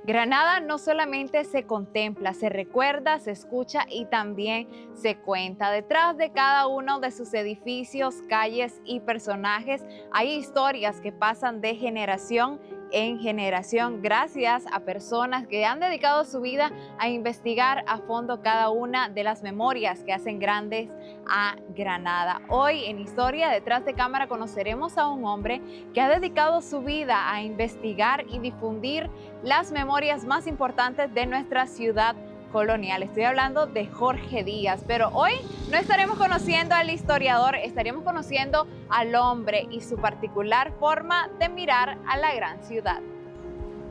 Granada no solamente se contempla, se recuerda, se escucha y también se cuenta. Detrás de cada uno de sus edificios, calles y personajes hay historias que pasan de generación en generación gracias a personas que han dedicado su vida a investigar a fondo cada una de las memorias que hacen grandes a Granada. Hoy en Historia Detrás de Cámara conoceremos a un hombre que ha dedicado su vida a investigar y difundir las memorias más importantes de nuestra ciudad colonial. Estoy hablando de Jorge Díaz, pero hoy no estaremos conociendo al historiador, estaremos conociendo al hombre y su particular forma de mirar a la gran ciudad.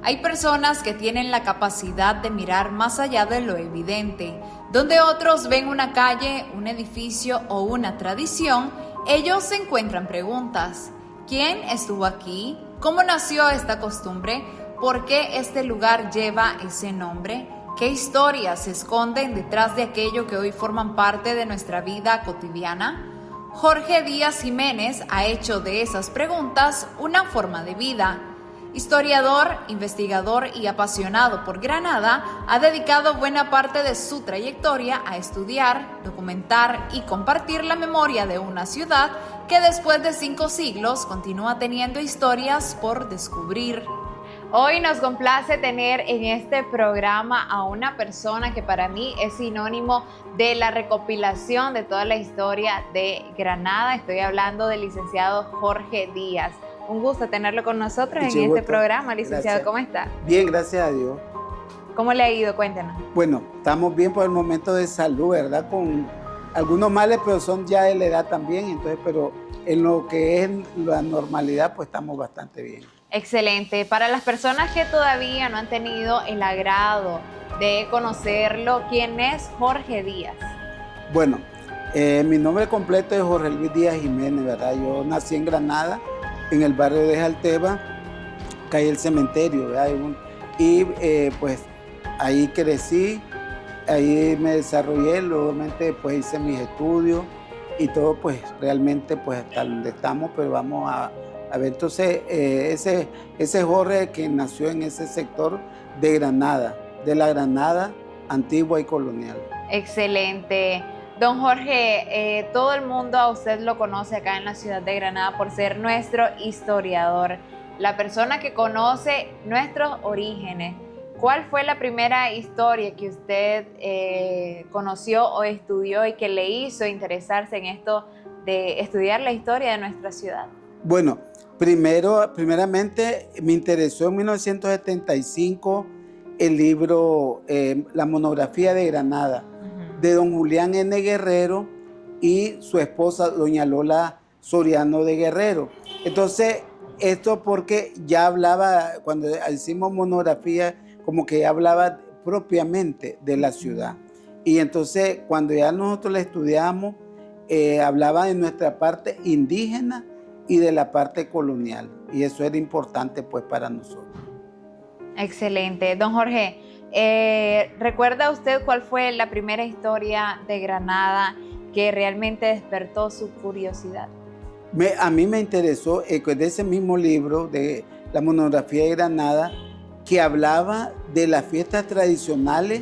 Hay personas que tienen la capacidad de mirar más allá de lo evidente. Donde otros ven una calle, un edificio o una tradición, ellos se encuentran preguntas. ¿Quién estuvo aquí? ¿Cómo nació esta costumbre? ¿Por qué este lugar lleva ese nombre? ¿Qué historias se esconden detrás de aquello que hoy forman parte de nuestra vida cotidiana? Jorge Díaz Jiménez ha hecho de esas preguntas una forma de vida. Historiador, investigador y apasionado por Granada, ha dedicado buena parte de su trayectoria a estudiar, documentar y compartir la memoria de una ciudad que después de 5 siglos continúa teniendo historias por descubrir. Hoy nos complace tener en este programa a una persona que para mí es sinónimo de la recopilación de toda la historia de Granada. Estoy hablando del licenciado Jorge Díaz. Un gusto tenerlo con nosotros en este programa, licenciado. Gracias. ¿Cómo está? Bien, gracias a Dios. ¿Cómo le ha ido? Cuéntenos. Bueno, estamos bien por el momento de salud, ¿verdad? Con algunos males, pero son ya de la edad también, entonces, pero en lo que es la normalidad, pues estamos bastante bien. Excelente. Para las personas que todavía no han tenido el agrado de conocerlo, ¿quién es Jorge Díaz? Bueno, mi nombre completo es Jorge Luis Díaz Jiménez, ¿verdad? Yo nací en Granada, en el barrio de Jalteba, calle El Cementerio, ¿verdad? Y pues ahí crecí, ahí me desarrollé, luego pues hice mis estudios y todo, pues realmente pues hasta donde estamos, pero vamos a ver, entonces ese Jorge que nació en ese sector de Granada, de la Granada antigua y colonial. Excelente. Don Jorge, todo el mundo a usted lo conoce acá en la ciudad de Granada por ser nuestro historiador, la persona que conoce nuestros orígenes. ¿Cuál fue la primera historia que usted conoció o estudió y que le hizo interesarse en esto de estudiar la historia de nuestra ciudad? Bueno, primeramente me interesó en 1975 el libro, la monografía de Granada, de don Julián N. Guerrero y su esposa, doña Lola Soriano de Guerrero. Entonces, esto porque ya hablaba, cuando hicimos monografía, como que ya hablaba propiamente de la ciudad. Y entonces, cuando ya nosotros la estudiamos, hablaba de nuestra parte indígena y de la parte colonial. Y eso era importante, pues, para nosotros. Excelente. Don Jorge, ¿recuerda usted cuál fue la primera historia de Granada que realmente despertó su curiosidad? A mí me interesó de ese mismo libro de la monografía de Granada, que hablaba de las fiestas tradicionales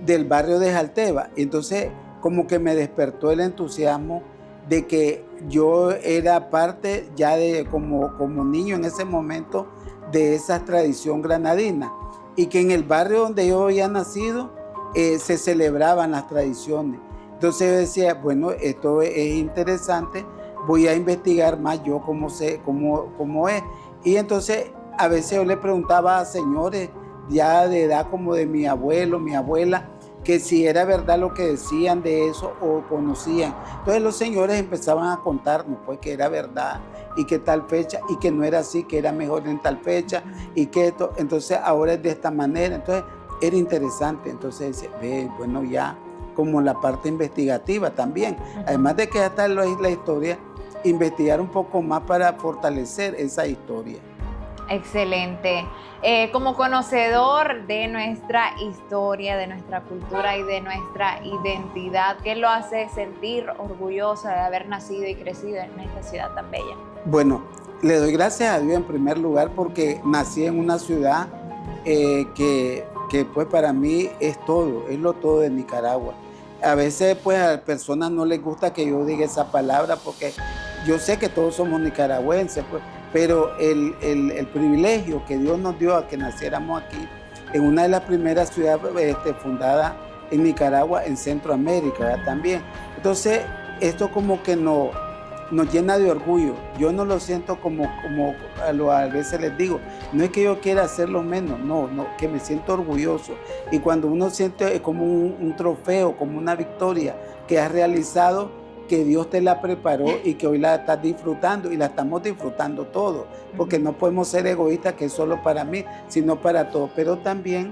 del barrio de Jalteba. Entonces, como que me despertó el entusiasmo de que yo era parte ya de como niño en ese momento de esa tradición granadina, y que en el barrio donde yo había nacido se celebraban las tradiciones. Entonces yo decía, bueno, esto es interesante, voy a investigar más yo cómo es. Y entonces a veces yo le preguntaba a señores ya de edad como de mi abuelo, mi abuela, que si era verdad lo que decían de eso o conocían. Entonces los señores empezaban a contarnos pues que era verdad y que tal fecha y que no era así, que era mejor en tal fecha y que esto, entonces ahora es de esta manera. Entonces era interesante, entonces bueno, ya como la parte investigativa también, además de que ya está la historia, investigar un poco más para fortalecer esa historia. Excelente. Como conocedor de nuestra historia, de nuestra cultura y de nuestra identidad, ¿qué lo hace sentir orgulloso de haber nacido y crecido en esta ciudad tan bella? Bueno, le doy gracias a Dios en primer lugar porque nací en una ciudad que pues para mí es todo, es lo todo de Nicaragua. A veces pues a las personas no les gusta que yo diga esa palabra porque yo sé que todos somos nicaragüenses, pues, pero el privilegio que Dios nos dio a que naciéramos aquí, en una de las primeras ciudades fundadas en Nicaragua, en Centroamérica, ¿verdad? También. Entonces, esto como que nos llena de orgullo. Yo no lo siento como a veces les digo, no es que yo quiera hacerlo menos, no, que me siento orgulloso. Y cuando uno siente como un trofeo, como una victoria que has realizado, que Dios te la preparó y que hoy la estás disfrutando y la estamos disfrutando todos, porque no podemos ser egoístas que es solo para mí, sino para todos. Pero también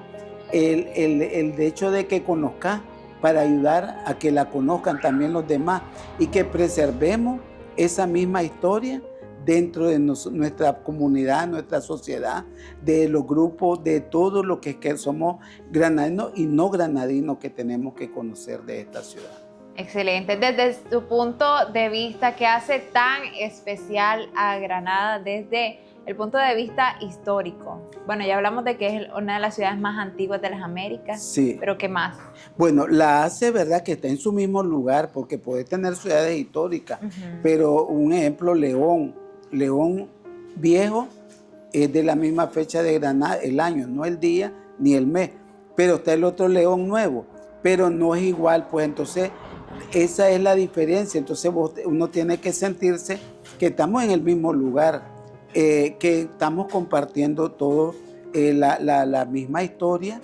el hecho de que conozcas para ayudar a que la conozcan también los demás y que preservemos esa misma historia dentro de nuestra comunidad, nuestra sociedad, de los grupos, de todo lo que somos granadinos y no granadinos que tenemos que conocer de esta ciudad. Excelente. Desde tu punto de vista, ¿qué hace tan especial a Granada desde el punto de vista histórico? Bueno, ya hablamos de que es una de las ciudades más antiguas de las Américas, sí. Pero ¿qué más? Bueno, la hace, ¿verdad?, que está en su mismo lugar, porque puede tener ciudades históricas, pero un ejemplo, León Viejo es de la misma fecha de Granada, el año, no el día ni el mes, pero está el otro León Nuevo, pero no es igual, pues entonces esa es la diferencia. Entonces uno tiene que sentirse que estamos en el mismo lugar, que estamos compartiendo todo la misma historia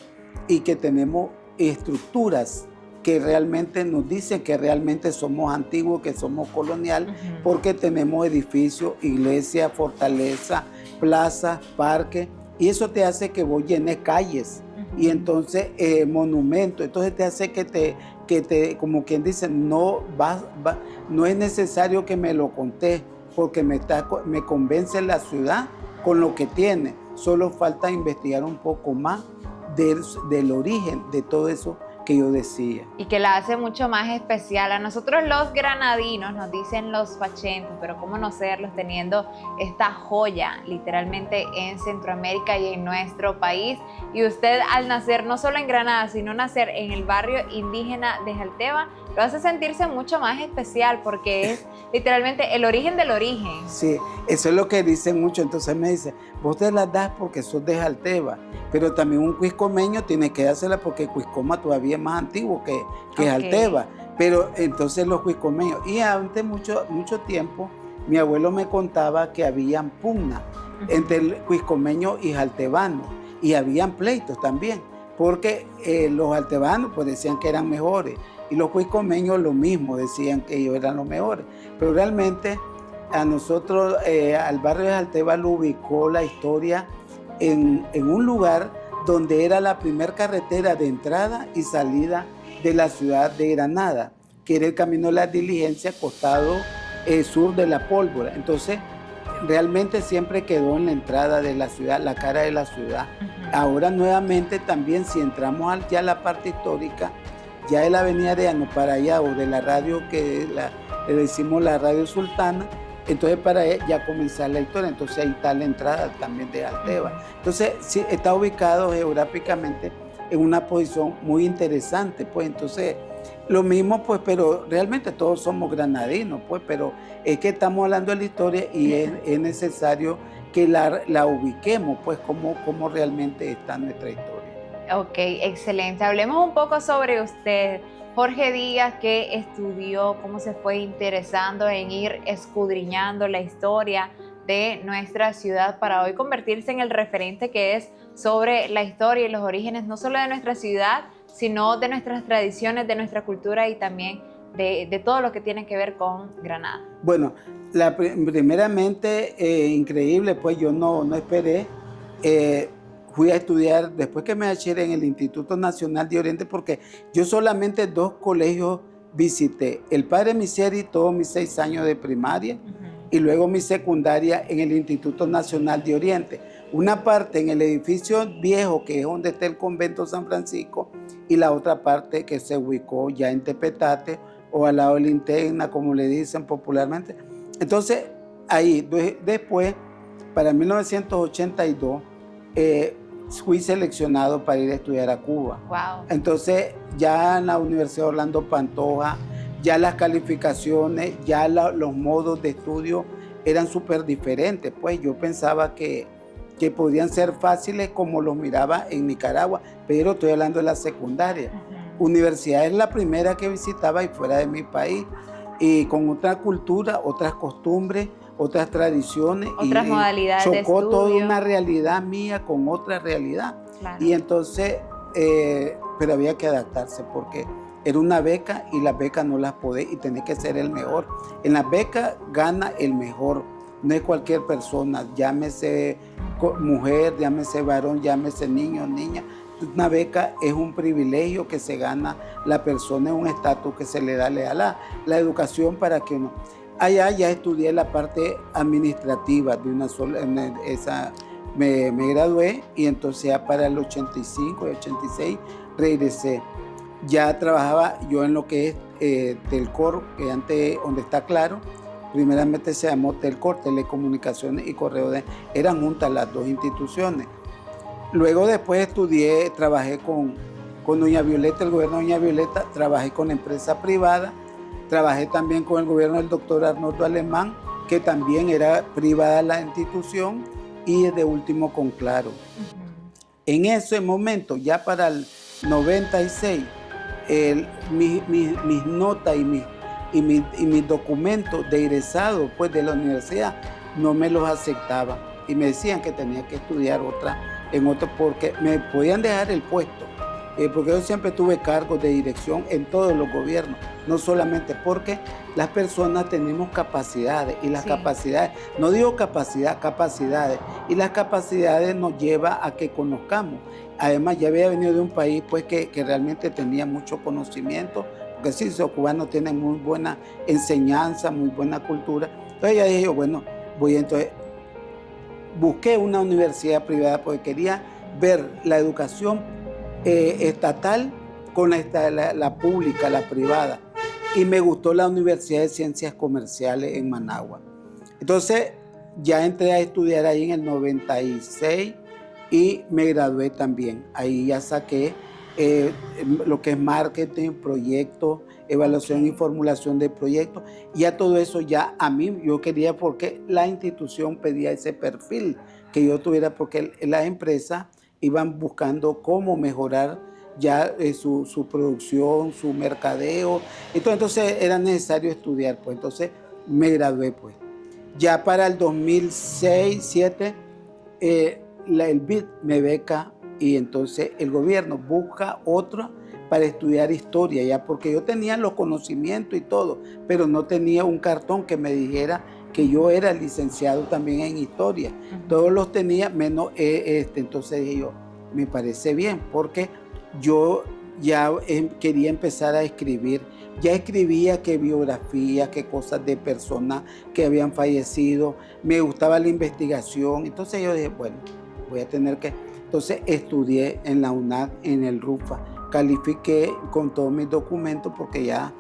y que tenemos estructuras que realmente nos dicen que realmente somos antiguos, que somos colonial, porque tenemos edificios, iglesias, fortalezas, plazas, parques, y eso te hace que vos llenes calles, y entonces monumentos, entonces te hace que te, como quien dice, no es necesario que me lo contés, porque me convence la ciudad con lo que tiene, solo falta investigar un poco más del origen de todo eso que yo decía. Y que la hace mucho más especial. A nosotros los granadinos nos dicen los fachentos, pero cómo no serlos teniendo esta joya literalmente en Centroamérica y en nuestro país. Y usted al nacer no solo en Granada, sino nacer en el barrio indígena de Jalteva, lo hace sentirse mucho más especial porque es literalmente el origen del origen. Sí, eso es lo que dicen mucho. Entonces me dicen, vos te las das porque sos de Jalteva, pero también un cuiscomeño tiene que dársela porque Cuiscoma todavía es más antiguo que Jalteva. Pero entonces los cuiscomeños, y antes mucho tiempo, mi abuelo me contaba que habían pugna entre el cuiscomeño y jaltevano, y habían pleitos también, porque los jaltevanos pues decían que eran mejores, y los cuiscomeños lo mismo, decían que ellos eran los mejores. Pero realmente a nosotros, al barrio de Jalteva, lo ubicó la historia en un lugar donde era la primera carretera de entrada y salida de la ciudad de Granada, que era el camino de la diligencia, costado sur de la Pólvora. Entonces, realmente siempre quedó en la entrada de la ciudad, la cara de la ciudad. Ahora nuevamente también, si entramos ya a la parte histórica, ya de la avenida Arellano para allá, o de la radio que le decimos la radio Sultana, entonces para ya comenzar la historia, entonces ahí está la entrada también de Jalteva. Entonces sí, está ubicado geográficamente en una posición muy interesante, pues entonces lo mismo, pues, pero realmente todos somos granadinos, pues, pero es que estamos hablando de la historia y es necesario que la ubiquemos, pues, como realmente está nuestra historia. Ok, excelente. Hablemos un poco sobre usted, Jorge Díaz, que estudió, cómo se fue interesando en ir escudriñando la historia de nuestra ciudad para hoy convertirse en el referente que es sobre la historia y los orígenes, no solo de nuestra ciudad, sino de nuestras tradiciones, de nuestra cultura y también de todo lo que tiene que ver con Granada. Bueno, primeramente, increíble, pues yo no esperé. Fui a estudiar, después que me eché en el Instituto Nacional de Oriente, porque yo solamente 2 colegios visité. El Padre Miseri, todos mis 6 años de primaria, y luego mi secundaria en el Instituto Nacional de Oriente. Una parte en el edificio viejo, que es donde está el convento San Francisco, y la otra parte que se ubicó ya en Tepetate, o al lado de la Interna, como le dicen popularmente. Entonces, ahí, después, para 1982, fui seleccionado para ir a estudiar a Cuba. Wow. Entonces, ya en la Universidad Orlando Pantoja, ya las calificaciones, ya los modos de estudio eran súper diferentes. Pues yo pensaba que podían ser fáciles como los miraba en Nicaragua, pero estoy hablando de la secundaria. Universidad es la primera que visitaba y fuera de mi país, y con otra cultura, otras costumbres, otras tradiciones. Otras modalidades de estudio. Chocó toda una realidad mía con otra realidad. Claro. Y entonces, pero había que adaptarse porque era una beca y las becas no las podés y tenés que ser el mejor. En las becas gana el mejor, no es cualquier persona, llámese mujer, llámese varón, llámese niño, niña. Una beca es un privilegio que se gana la persona, es un estatus que se le da a la educación para que uno... Allá ya estudié la parte administrativa de una sola, me gradué y entonces ya para el 85 y 86 regresé. Ya trabajaba yo en lo que es Telcor, que antes, donde está Claro, primeramente se llamó Telcor, Telecomunicaciones y Correo, eran juntas las dos instituciones. Luego después trabajé con Doña Violeta, el gobierno de Doña Violeta, trabajé con empresa privada, trabajé también con el gobierno del doctor Arnoldo Alemán, que también era privada la institución, y de último con Claro. En ese momento, ya para el 96, mis notas y mis documentos de egresado pues, de la universidad no me los aceptaban y me decían que tenía que estudiar en otro porque me podían dejar el puesto, porque yo siempre tuve cargos de dirección en todos los gobiernos, no solamente porque las personas tenemos capacidades y las capacidades, no digo capacidad, capacidades, y las capacidades nos lleva a que conozcamos. Además, ya había venido de un país pues, que realmente tenía mucho conocimiento, porque sí, los cubanos tienen muy buena enseñanza, muy buena cultura. Entonces ya dije yo, bueno, entonces busqué una universidad privada porque quería ver la educación estatal con la pública, la privada. Y me gustó la Universidad de Ciencias Comerciales en Managua. Entonces ya entré a estudiar ahí en el 96 y me gradué también. Ahí ya saqué lo que es marketing, proyectos, evaluación y formulación de proyectos. Ya todo eso ya a mí yo quería porque la institución pedía ese perfil que yo tuviera porque las empresas iban buscando cómo mejorar ya su producción, su mercadeo. Entonces era necesario estudiar, pues entonces me gradué pues. Ya para el 2006-2007 el BID me beca y entonces el gobierno busca otro para estudiar historia, ya porque yo tenía los conocimientos y todo, pero no tenía un cartón que me dijera que yo era licenciado también en historia. Todos los tenía menos entonces dije yo, me parece bien, porque yo ya quería empezar a escribir. Ya escribía qué biografía, qué cosas de personas que habían fallecido. Me gustaba la investigación. Entonces yo dije, bueno, voy a tener que... Entonces estudié en la UNAC, en el RUFA. Califiqué con todos mis documentos porque ya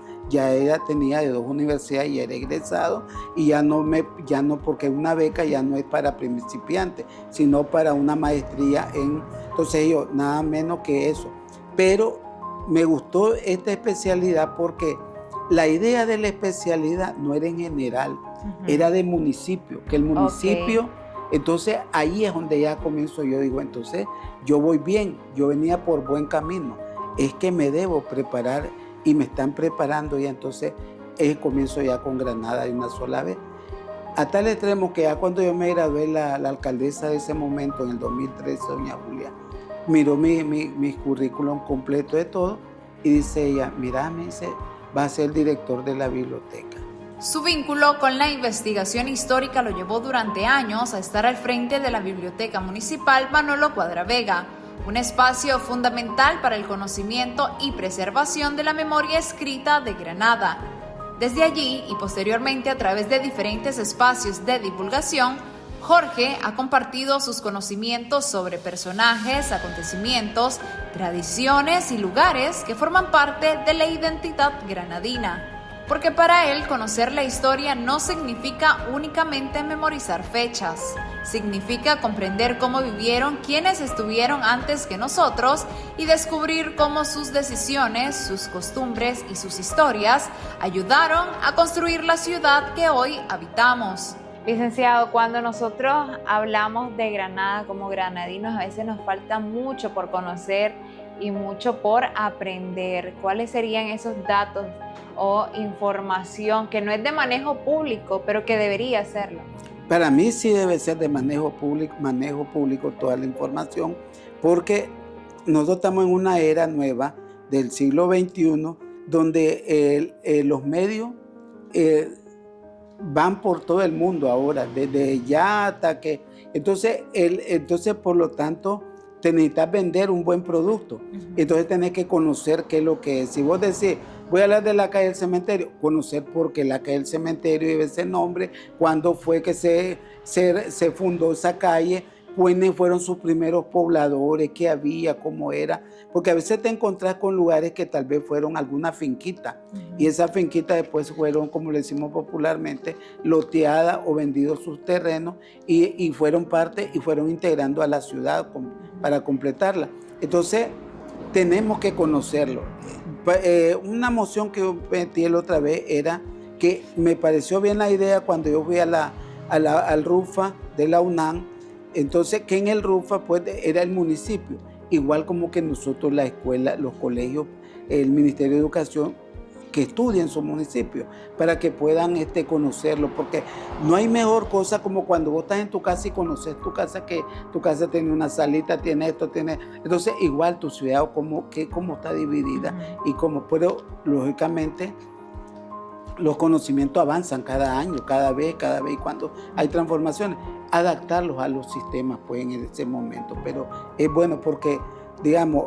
tenía de 2 universidades y era egresado. Y ya no porque una beca ya no es para principiantes, sino para una maestría en... Entonces yo, nada menos que eso. Pero me gustó esta especialidad porque la idea de la especialidad no era en general, era de municipio, que el municipio, entonces ahí es donde ya comienzo yo, digo, entonces yo voy bien, yo venía por buen camino, es que me debo preparar y me están preparando ya, entonces comienzo ya con Granada de una sola vez. A tal extremo que ya cuando yo me gradué, la alcaldesa de ese momento, en el 2013, doña Julia, miró mi currículum completo de todo y dice ella, mira, me dice, va a ser el director de la biblioteca. Su vínculo con la investigación histórica lo llevó durante años a estar al frente de la Biblioteca Municipal Manolo Cuadra Vega, un espacio fundamental para el conocimiento y preservación de la memoria escrita de Granada. Desde allí y posteriormente a través de diferentes espacios de divulgación, Jorge ha compartido sus conocimientos sobre personajes, acontecimientos, tradiciones y lugares que forman parte de la identidad granadina. porque para él conocer la historia no significa únicamente memorizar fechas, significa comprender cómo vivieron quienes estuvieron antes que nosotros y descubrir cómo sus decisiones, sus costumbres y sus historias ayudaron a construir la ciudad que hoy habitamos. Licenciado, cuando nosotros hablamos de Granada como granadinos, a veces nos falta mucho por conocer y mucho por aprender. ¿Cuáles serían esos datos o información que no es de manejo público, pero que debería serlo? Para mí sí debe ser de manejo público toda la información, porque nosotros estamos en una era nueva del siglo XXI, donde los medios van por todo el mundo ahora, desde ya hasta que... Entonces, por lo tanto, te necesitas vender un buen producto. Entonces tenés que conocer qué es lo que es. Si vos decís, voy a hablar de la calle del cementerio, conocer por qué la calle del cementerio lleva ese nombre, cuándo fue que se fundó esa calle, cuáles fueron sus primeros pobladores, qué había, cómo era. Porque a veces te encontrás con lugares que tal vez fueron alguna finquita, y esas finquitas después fueron, como le decimos popularmente, loteadas o vendidos sus terrenos y fueron parte y fueron integrando a la ciudad para completarla. Entonces, tenemos que conocerlo. Una moción que yo metí la otra vez era que me pareció bien la idea cuando yo fui al RUFA de la UNAM, entonces que en el RUFA pues era el municipio, igual como que nosotros la escuela, los colegios, el Ministerio de Educación, que estudien su municipio para que puedan conocerlo, porque no hay mejor cosa como cuando vos estás en tu casa y conoces tu casa, que tu casa tiene una salita, tiene esto, tiene... Entonces igual tu ciudad, cómo está dividida y cómo, pero lógicamente los conocimientos avanzan cada año, cada vez cuando hay transformaciones, adaptarlos a los sistemas pues en ese momento, pero es bueno porque, digamos,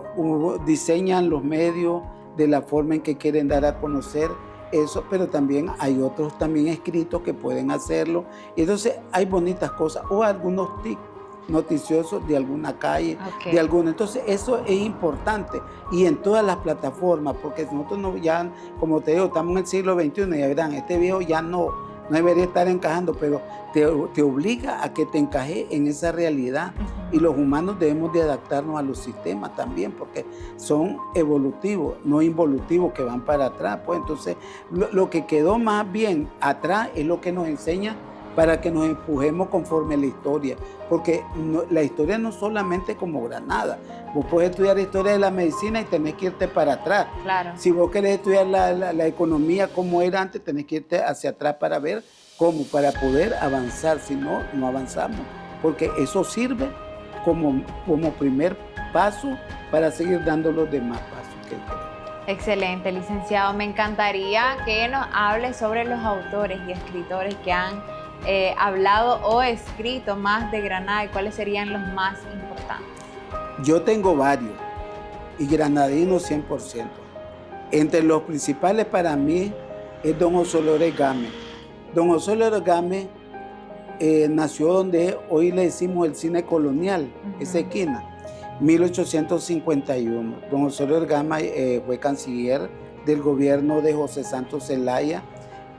diseñan los medios de la forma en que quieren dar a conocer eso, pero también hay otros también escritos que pueden hacerlo, y entonces hay bonitas cosas, o algunos tips noticiosos de alguna calle, de alguna. Entonces eso es importante, y en todas las plataformas, porque nosotros no, ya, como te digo, estamos en el siglo XXI, y ya verán, este viejo ya no debería estar encajando, pero te obliga a que te encaje en esa realidad, y los humanos debemos de adaptarnos a los sistemas también, porque son evolutivos, no involutivos, que van para atrás. Pues entonces lo que quedó más bien atrás es lo que nos enseña para que nos empujemos conforme a la historia, porque la historia no solamente como Granada. Vos podés estudiar historia de la medicina y tenés que irte para atrás. Claro. Si vos querés estudiar la economía como era antes, tenés que irte hacia atrás para ver cómo, para poder avanzar. Si no, no avanzamos, porque eso sirve como primer paso para seguir dando los demás pasos. Excelente, licenciado. Me encantaría que nos hable sobre los autores y escritores que han hablado o escrito más de Granada, y cuáles serían los más importantes. Yo tengo varios, y granadinos 100%. Entre los principales para mí es don José Lores Gámez. Don José Lores Gámez nació donde hoy le decimos el cine colonial, esa esquina, 1851. Don José Lores Gámez fue canciller del gobierno de José Santos Zelaya.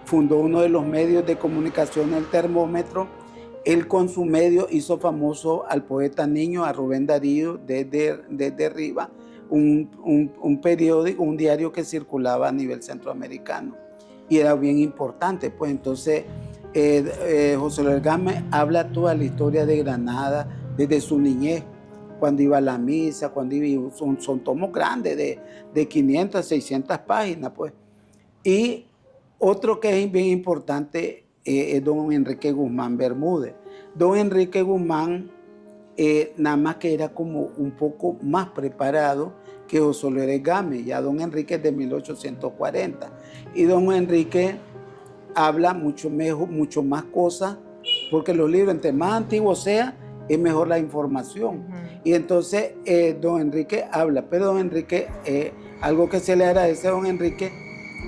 Fundó uno de los medios de comunicación, El Termómetro. Él con su medio hizo famoso al poeta niño, a Rubén Darío, desde arriba, un periódico, un diario que circulaba a nivel centroamericano. Y era bien importante, pues entonces José Lores Gámez habla toda la historia de Granada, desde su niñez, cuando iba a la misa, cuando iba, son tomos grandes de 500 a 600 páginas, pues. Y otro que es bien importante es don Enrique Guzmán Bermúdez. Don Enrique Guzmán, nada más que era como un poco más preparado que José Lores Gámez. Ya don Enrique es de 1840. Y don Enrique habla mucho más cosas, porque los libros, entre más antiguos sea, es mejor la información. Y entonces don Enrique habla, pero don Enrique, algo que se le agradece a don Enrique,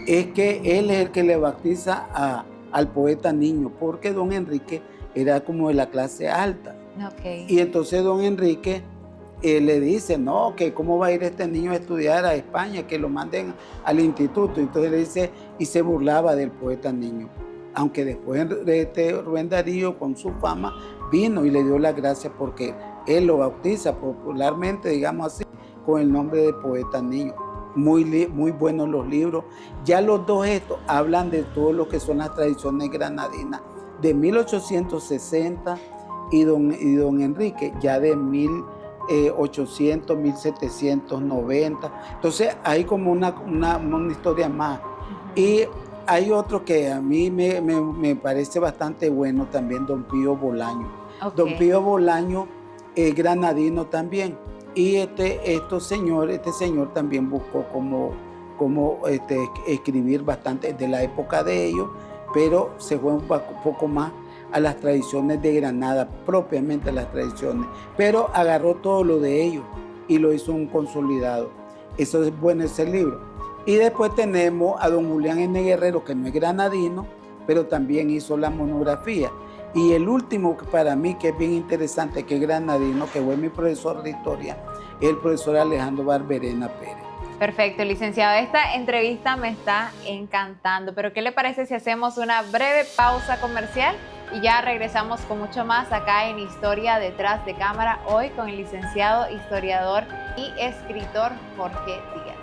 es que él es el que le bautiza al poeta niño, porque don Enrique era como de la clase alta. Y entonces don Enrique le dice, no, que cómo va a ir este niño a estudiar a España, que lo manden al instituto. Entonces le dice, y se burlaba del poeta niño. Aunque después Rubén Darío, con su fama, vino y le dio las gracias porque él lo bautiza popularmente, digamos así, con el nombre de poeta niño. Muy buenos los libros. Ya los dos estos hablan de todo lo que son las tradiciones granadinas de 1860 y don Enrique ya de 1800, 1790. Entonces hay como una historia más. Y hay otro que a mí me parece bastante bueno también, don Pío Bolaño. Okay. Don Pío Bolaño es granadino también. Y este señor también buscó como escribir bastante de la época de ellos, pero se fue un poco más a las tradiciones de Granada, propiamente las tradiciones, pero agarró todo lo de ellos y lo hizo un consolidado. Eso es bueno ese libro. Y después tenemos a don Julián N. Guerrero, que no es granadino, pero también hizo la monografía. Y el último para mí, que es bien interesante, que es granadino, que fue mi profesor de historia, es el profesor Alejandro Barberena Pérez. Perfecto, licenciado. Esta entrevista me está encantando, pero ¿qué le parece si hacemos una breve pausa comercial y ya regresamos con mucho más acá en Historia Detrás de Cámara, hoy con el licenciado historiador y escritor Jorge Díaz?